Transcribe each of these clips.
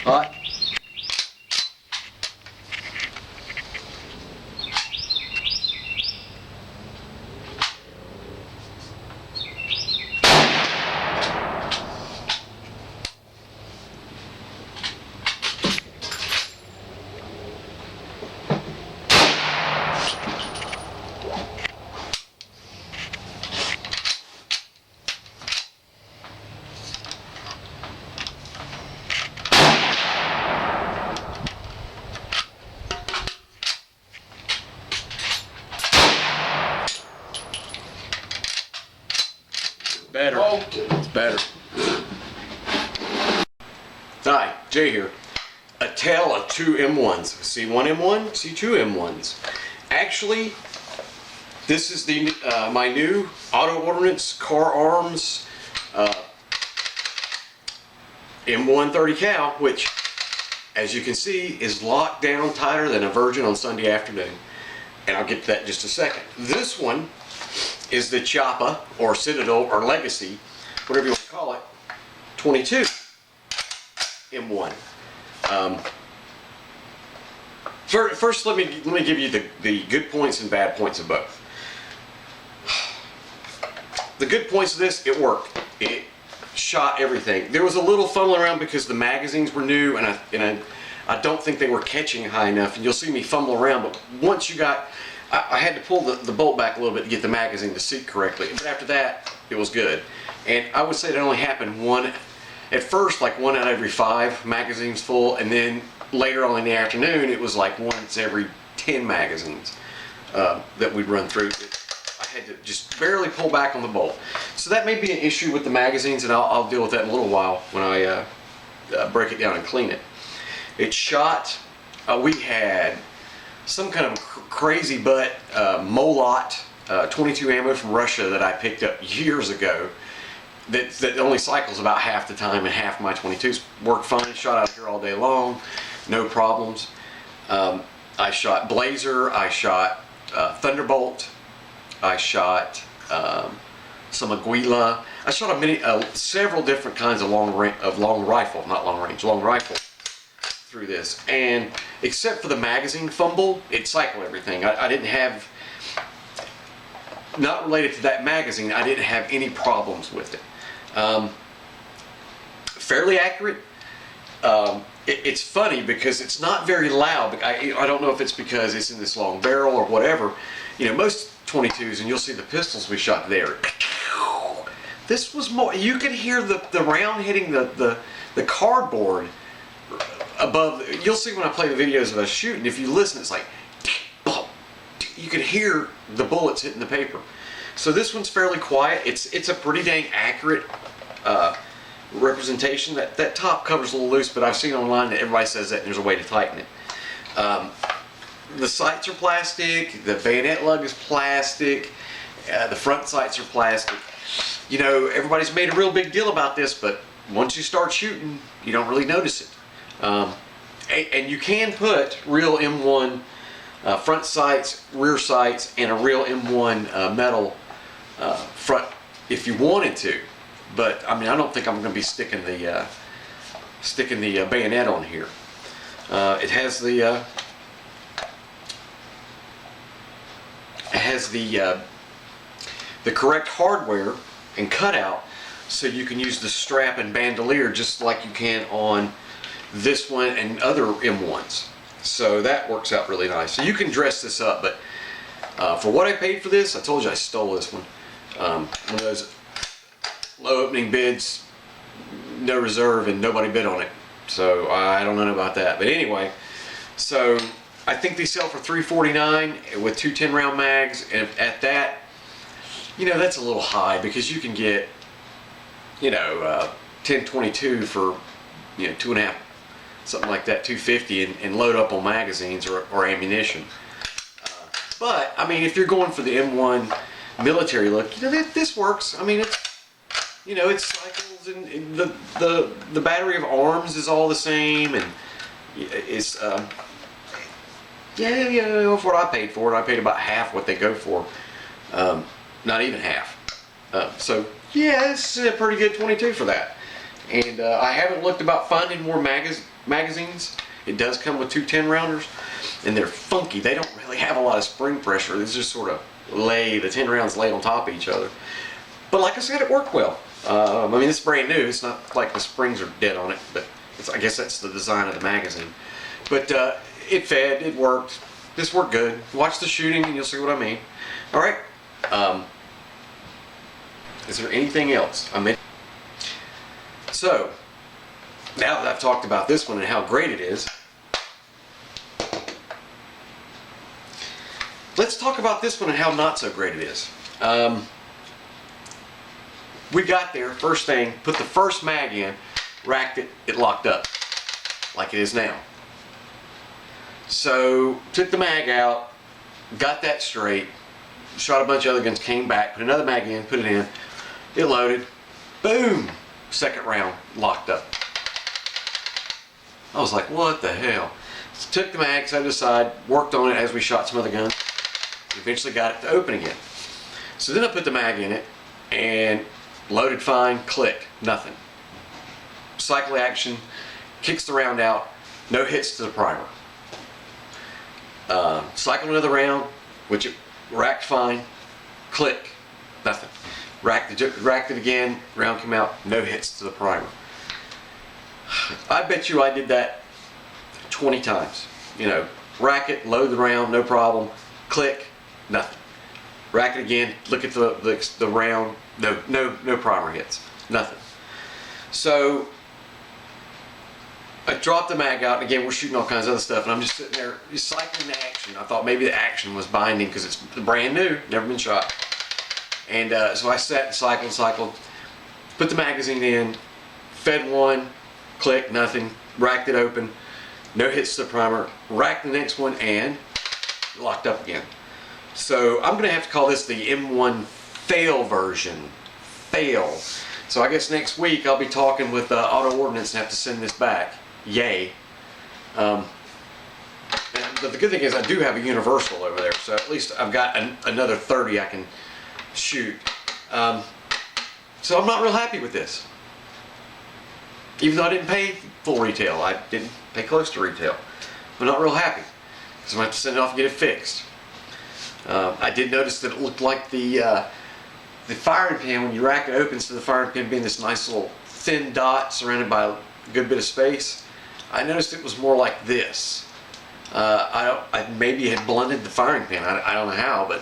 Hot. Better. It's better. Hi, Jay here. A tale of two M1s. See one M1, see two M1s. Actually, this is the my new Auto Ordnance Car Arms M1-30 cal, which, as you can see, is locked down tighter than a virgin on Sunday afternoon. And I'll get to that in just a second. This one is the Choppa, or Citadel, or Legacy, whatever you want to call it, 22 M1. First, let me give you the good points and bad points of both. The good points of this: it worked. It shot everything. There was a little fumbling around because the magazines were new, and I don't think they were catching high enough. And you'll see me fumble around. But once you got, I had to pull the bolt back a little bit to get the magazine to seat correctly. But after that, it was good. And I would say that only happened at first, like 1 out of every 5 magazines full, and then later on in the afternoon, it was like once every 10 magazines that we'd run through. I had to just barely pull back on the bolt. So that may be an issue with the magazines, and I'll deal with that in a little while when I break it down and clean it. It shot, we had some kind of crazy butt Molot 22 ammo from Russia that I picked up years ago that only cycles about half the time, and half my 22s work fine. Shot out here all day long, no problems. I shot Blazer, I shot Thunderbolt, I shot some Aguila. I shot several different kinds of long rifle through this, and except for the magazine fumble, it cycled everything. I didn't have, not related to that magazine, I didn't have any problems with it. Fairly accurate. It's funny because it's not very loud. I don't know if it's because it's in this long barrel or whatever. You know, most 22s, and you'll see the pistols we shot there. This was more, you could hear the round hitting the cardboard above. You'll see when I play the videos of us shooting, if you listen, it's like, you could hear the bullets hitting the paper. So this one's fairly quiet. It's a pretty dang accurate representation. That top cover's a little loose, but I've seen online that everybody says that and there's a way to tighten it. The sights are plastic, the bayonet lug is plastic, the front sights are plastic. You know, everybody's made a real big deal about this, but once you start shooting, you don't really notice it. And you can put real M1 front sights, rear sights, and a real M1 metal front if you wanted to. But I mean, I don't think I'm going to be sticking the bayonet on here. It has the correct hardware and cutout, so you can use the strap and bandolier just like you can on this one and other M1s. So that works out really nice. So you can dress this up, but for what I paid for this, I told you I stole this one. One of those low opening bids, no reserve, and nobody bid on it. So I don't know about that. But anyway, so I think they sell for $349 with 2 10-round mags, and at that, you know, that's a little high because you can get, you know, 10-22 for, you know, 2.5, something like that, 250, and load up on magazines or ammunition. But I mean, if you're going for the M1 military look, you know, this works. I mean, it's, you know, it cycles, and the battery of arms is all the same, and it's yeah, you know, for what I paid for it, I paid about half what they go for, not even half. So yeah, it's a pretty good 22 for that. And I haven't looked about finding more magazines. It does come with two 10 rounders, and they're funky. They don't really have a lot of spring pressure. They just sort of the 10 rounds laid on top of each other. But like I said, it worked well. I mean, it's brand new. It's not like the springs are dead on it, but I guess that's the design of the magazine. But it fed, it worked. This worked good. Watch the shooting and you'll see what I mean. All right. Is there anything else? So, now that I've talked about this one and how great it is, let's talk about this one and how not so great it is. We got there, first thing, put the first mag in, racked it, it locked up, like it is now. So, took the mag out, got that straight, shot a bunch of other guns, came back, put another mag in, put it in, it loaded, boom, second round, locked up. I was like, what the hell? So took the mag side to side, worked on it as we shot some other guns, eventually got it to open again. So then I put the mag in it, and loaded fine, click, nothing. Cycle action, kicks the round out, no hits to the primer. Cycle another round, which it racked fine, click, nothing. Racked it again, round came out, no hits to the primer. I bet you I did that 20 times. You know, rack it, load the round, no problem, click, nothing. Rack it again, look at the round, no primer hits, nothing. So I dropped the mag out, and again we're shooting all kinds of other stuff, and I'm just sitting there cycling the action. I thought maybe the action was binding because it's brand new, never been shot. And so I sat and cycled, put the magazine in, fed one, click, nothing, racked it open, no hits to the primer, racked the next one, and locked up again. So I'm going to have to call this the M1 fail version. Fail. So I guess next week I'll be talking with Auto Ordnance and have to send this back. Yay. But the good thing is I do have a universal over there, so at least I've got another 30 I can shoot. So I'm not real happy with this. Even though I didn't pay full retail, I didn't pay close to retail. I'm not real happy because I'm going to have to send it off and get it fixed. I did notice that it looked like the firing pin, when you rack it open, instead of the firing pin being this nice little thin dot surrounded by a good bit of space, I noticed it was more like this. I maybe had blunted the firing pin. I don't know how, but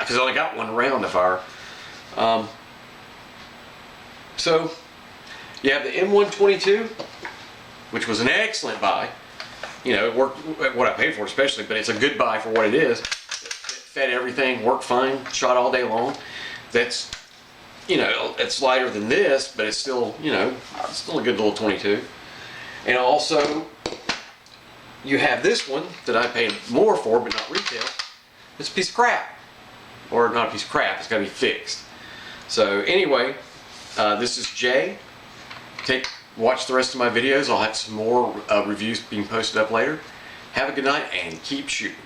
because I only got one round to fire. So you have the M1-22, which was an excellent buy. You know, it worked what I paid for, especially, but it's a good buy for what it is. It fed everything, worked fine, shot all day long. That's, you know, it's lighter than this, but it's still, you know, it's still a good little 22. And also, you have this one that I paid more for, but not retail. It's a piece of crap. Or not a piece of crap, it's got to be fixed. So anyway, this is Jay. Watch the rest of my videos. I'll have some more reviews being posted up later. Have a good night and keep shooting.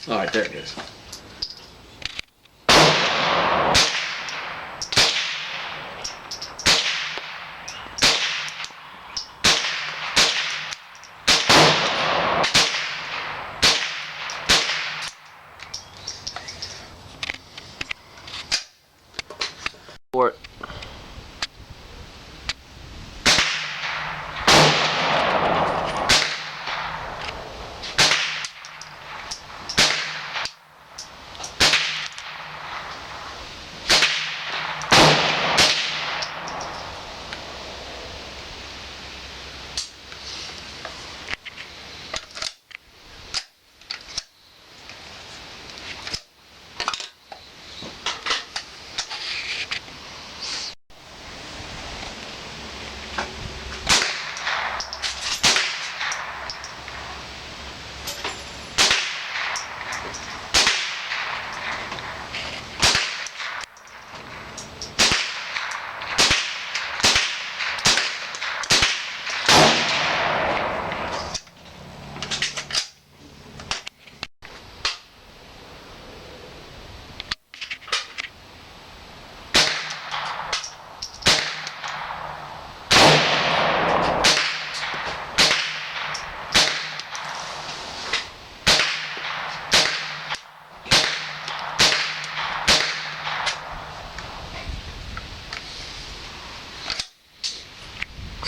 All right, there it is. For it.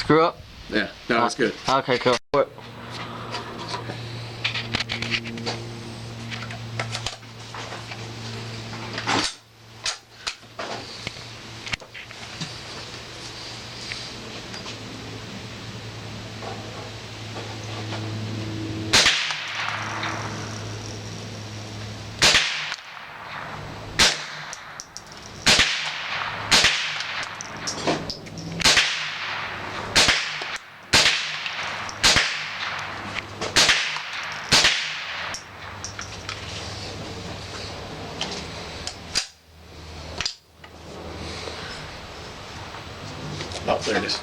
screw up? Yeah, no, it's good. Okay, cool. Oh, there it is.